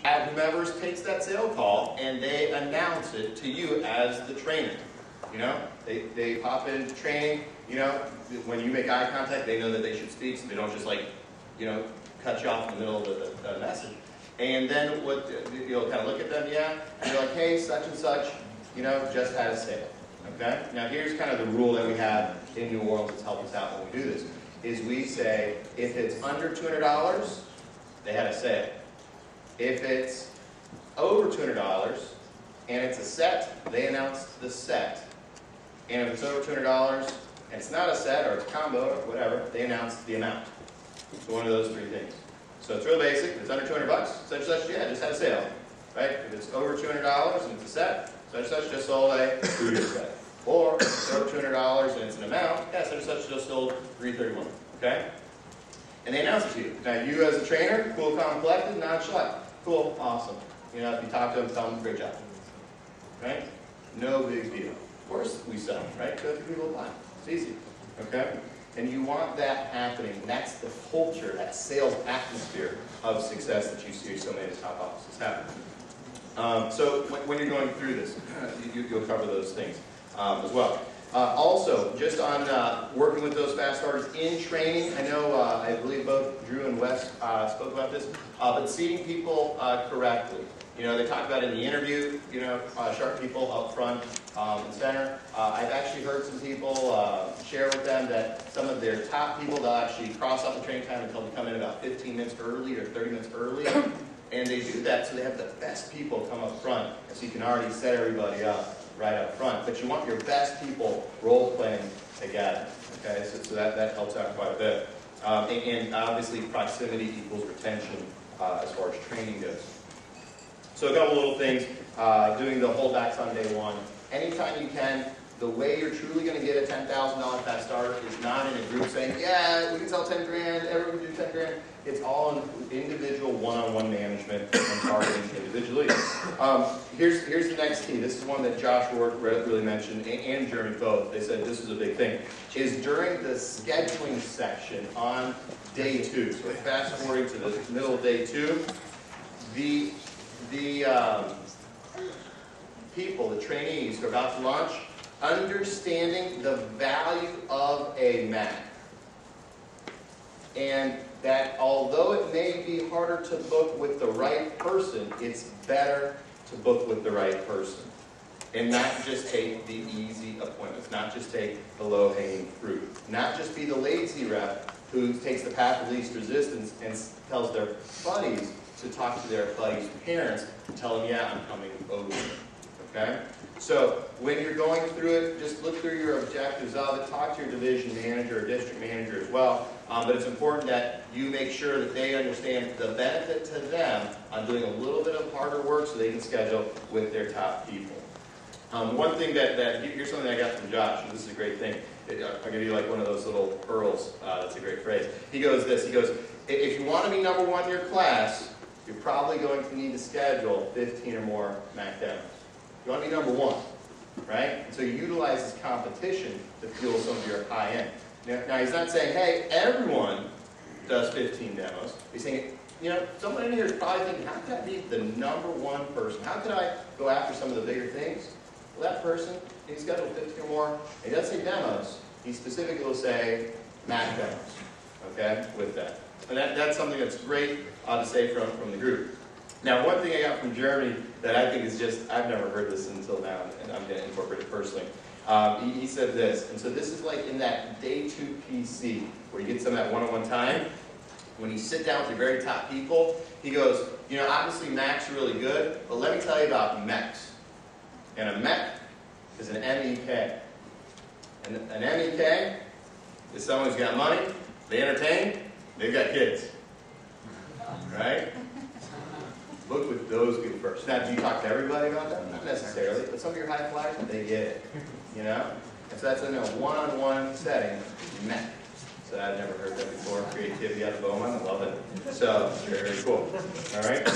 have whomever takes that sale call and they announce it to you as the trainer. You know, they pop into training, you know, when you make eye contact, they know that they should speak, so they don't just like, you know, cut you off in the middle of the message. And then what you'll kind of look at them, yeah, and you're like, hey, such and such, you know, just had a sale. Okay? Now here's kind of the rule that we have in New Orleans that's helped us out when we do this, is we say if it's under $200, they had a sale. If it's over $200 and it's a set, they announced the set. And if it's over $200 and it's not a set or it's a combo or whatever, they announced the amount. So one of those three things. So it's real basic. If it's under $200, such and such, yeah, just had a sale. Right? If it's over $200 and it's a set, such and such just sold a 2-year set. Or if it's over $200 and it's an amount, yeah, such and such just sold 331. Okay? And they announce it to you. Now you as a trainer, cool, calm, collected, nonchalant. Cool, awesome. You know, if you talk to them, tell them great job. Right? No big deal. Of course we sell, right? Because people apply. It's easy. Okay? And you want that happening. That's the culture, that sales atmosphere of success that you see so many top offices have. So when you're going through this, you'll cover those things as well. Also, just on working with those fast starters in training, I know I believe both Drew and Wes spoke about this, but seating people correctly. You know, they talk about in the interview, you know, sharp people up front and center. I've actually heard some people share with them that some of their top people, they'll actually cross off the training time until they come in about 15 minutes early or 30 minutes early. And they do that so they have the best people come up front. And so you can already set everybody up right up front. But you want your best people role-playing together. Okay, so that helps out quite a bit. And obviously proximity equals retention as far as training goes. So a couple little things, doing the holdbacks on day one. Anytime you can, the way you're truly going to get a $10,000 fast start is not in a group saying, yeah, we can sell 10 grand, everyone can do 10 grand. It's all in individual one-on-one management and targeting individually. Here's the next key. This is one that Josh really mentioned, and Jeremy both. They said this is a big thing, is during the scheduling section on day 2. So fast forwarding to the middle of day 2, the people, the trainees who are about to launch, understanding the value of a Mac. And that although it may be harder to book with the right person, it's better to book with the right person. And not just take the easy appointments, not just take the low-hanging fruit. Not just be the lazy rep who takes the path of least resistance and tells their buddies to talk to their buddies' parents and tell them, yeah, I'm coming over. Okay? So when you're going through it, just look through your objectives of it. Talk to your division manager or district manager as well. But it's important that you make sure that they understand the benefit to them on doing a little bit of harder work so they can schedule with their top people. One thing here's something I got from Josh, and this is a great thing. I'll give you like one of those little pearls. That's a great phrase. He goes, if you want to be number 1 in your class, you're probably going to need to schedule 15 or more Mac demos. You want to be number 1, right? And so you utilize this competition to fuel some of your high end. Now he's not saying, hey, everyone does 15 demos. He's saying, you know, someone in here is probably thinking, how could I be the number 1 person? How could I go after some of the bigger things? Well, that person, he's scheduled 15 or more. He doesn't say demos. He specifically will say Mac demos, okay, with that. And that's something that's great to say from the group. Now, one thing I got from Jeremy that I think is just, I've never heard this until now, and I'm going to incorporate it personally. He said this, and so this is like in that day 2 PC, where you get some of that one-on-one time. When you sit down with your very top people, he goes, you know, obviously Macs are really good, but let me tell you about MECs. And a MEC is an MEK. And an MEK is someone who's got money, they entertain, they've got kids. Right? Look with those good first. Now, do you talk to everybody about that? Not necessarily, but some of your high flyers, they get it. You know? And so that's in a one-on-one setting, MEC. So I've never heard that before. Creativity out of Beaumont, I love it. So, very, very cool. All right?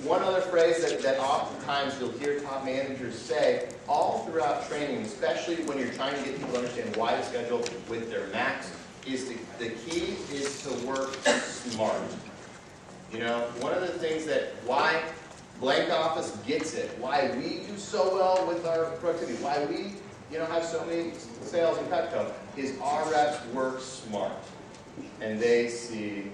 One other phrase that oftentimes you'll hear top managers say all throughout training, especially when you're trying to get people to understand why to schedule with their Macs, is the key is to work smart. You know, one of the things that why Blank Office gets it, why we do so well with our productivity, why we have so many sales in Cutco, is our reps work smart and they see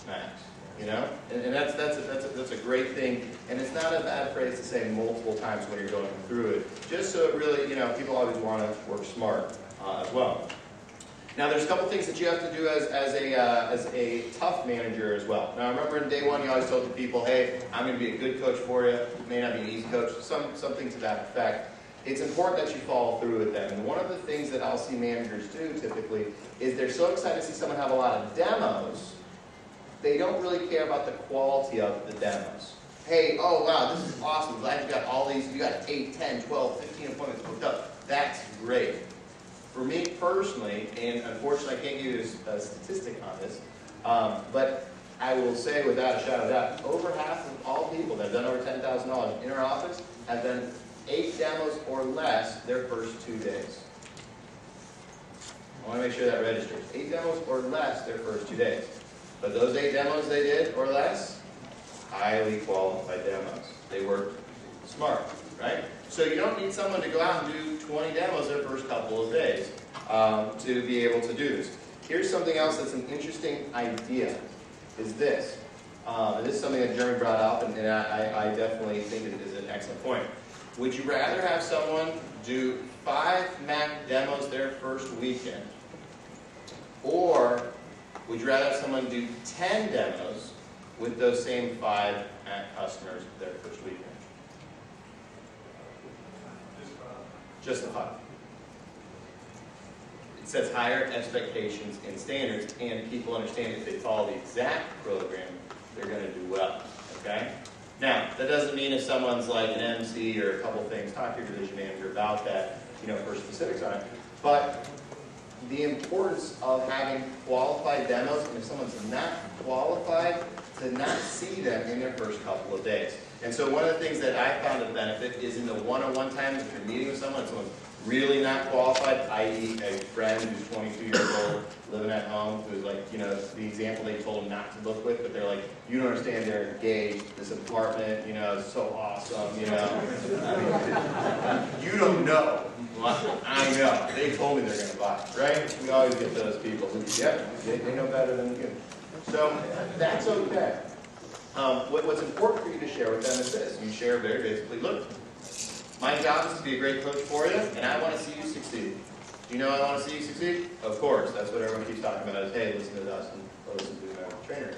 max. You know, and that's a great thing, and it's not a bad phrase to say multiple times when you're going through it, just so it really, people always want to work smart as well. Now, there's a couple things that you have to do as a tough manager as well. Now, I remember in day one, you always told the people, hey, I'm going to be a good coach for you. It may not be an easy coach, something to that effect. It's important that you follow through with them. And one of the things that I'll see managers do typically is they're so excited to see someone have a lot of demos, they don't really care about the quality of the demos. Hey, oh wow, this is awesome. Glad you got all these, you got 8, 10, 12, 15 appointments booked up. That's great. For me personally, and unfortunately I can't give you a statistic on this, but I will say without a shadow of a doubt, over half of all people that have done over $10,000 in our office have done 8 demos or less their first 2 days. I want to make sure that registers. 8 demos or less their first 2 days. But those 8 demos they did or less, highly qualified demos. They worked smart, right? So you don't need someone to go out and do 20 demos their first couple of days to be able to do this. Here's something else that's an interesting idea, is this. And this is something that Jeremy brought up, and I definitely think it is an excellent point. Would you rather have someone do 5 Mac demos their first weekend, or would you rather have someone do 10 demos with those same 5 Mac customers their first weekend? Just the 5. It sets higher expectations and standards, and people understand if they follow the exact program, they're going to do well. Okay? Now, that doesn't mean if someone's like an MC or a couple things, talk to your division manager about that, for specifics on it. But the importance of having qualified demos, and if someone's not qualified, to not see them in their first couple of days. And so one of the things that I found a benefit is in the one-on-one time, if you're meeting with someone's really not qualified, i.e. a friend who's 22 years old, living at home, who's like, the example they told them not to look with, but they're like, you don't understand, they're engaged, this apartment, is so awesome, I mean, you don't know. Well, I know. They told me they're going to buy it, right? We always get those people who, they know better than you. So that's okay. What's important for you to share with them is this. You share very basically, look, my job is to be a great coach for you, and I want to see you succeed. Do you know I want to see you succeed? Of course. That's what everyone keeps talking about is, hey, listen to Dustin, or listen to the trainer.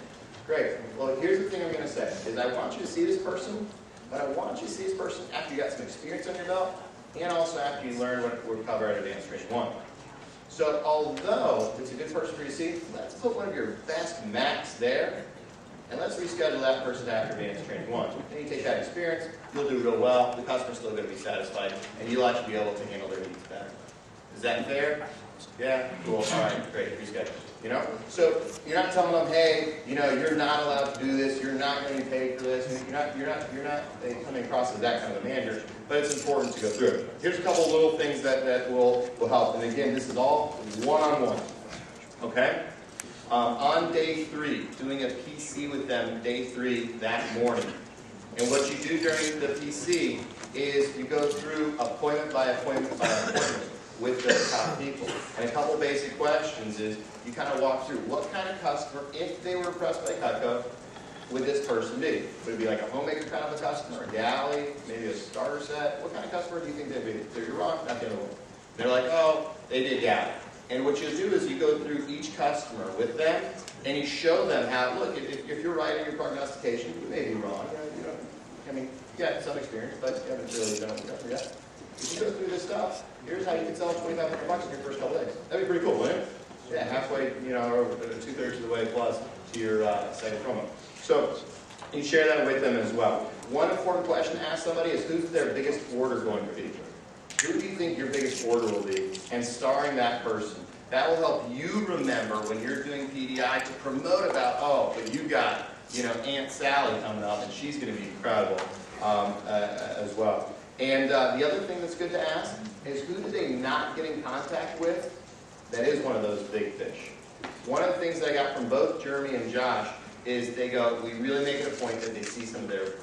Great. Well, here's the thing I'm going to say, is I want you to see this person, but I want you to see this person after you got some experience on your belt, and also after you learn what we cover at Advanced Training 1. So although it's a good person for you to see, let's put one of your best Macs there, and let's reschedule that person after Advanced Training 1. Then you take that experience, you'll do real well, the customer's still going to be satisfied, and you'll actually be able to handle their needs better. Is that fair? Yeah? Cool. All right, great. Reschedule. So you're not telling them, hey, you're not allowed to do this, you're not going to be paid for this, you're not coming across as that kind of a manager, but it's important to go through it. Here's a couple of little things that will help, and again, this is all one-on-one, okay? On day 3, doing a PC with them day 3 that morning. And what you do during the PC is you go through appointment by appointment by appointment with the top people. And a couple basic questions is you kind of walk through what kind of customer, if they were impressed by Cutco, would this person be? Would it be like a homemaker kind of a customer, a galley, maybe a starter set? What kind of customer do you think they'd be? So you're wrong, not the other one. They're like, oh, they'd be a galley. And what you do is you go through each customer with them, and you show them how, look, if you're writing your prognostication, you may be wrong. You got some experience, but you haven't really done it yet. If you go through this stuff, here's how you can sell $2,500 in your first couple days. That'd be pretty cool, wouldn't it? Yeah, halfway, or 2/3 of the way plus to your second promo. So you share that with them as well. One important question to ask somebody is, who's their biggest order going to be? Who do you think your biggest order will be? And starring that person. That will help you remember when you're doing PDI to promote about, oh, but you got, Aunt Sally coming up, and she's going to be incredible as well. And the other thing that's good to ask is, who do they not get in contact with that is one of those big fish? One of the things that I got from both Jeremy and Josh is they go, we really make it a point that they see some of their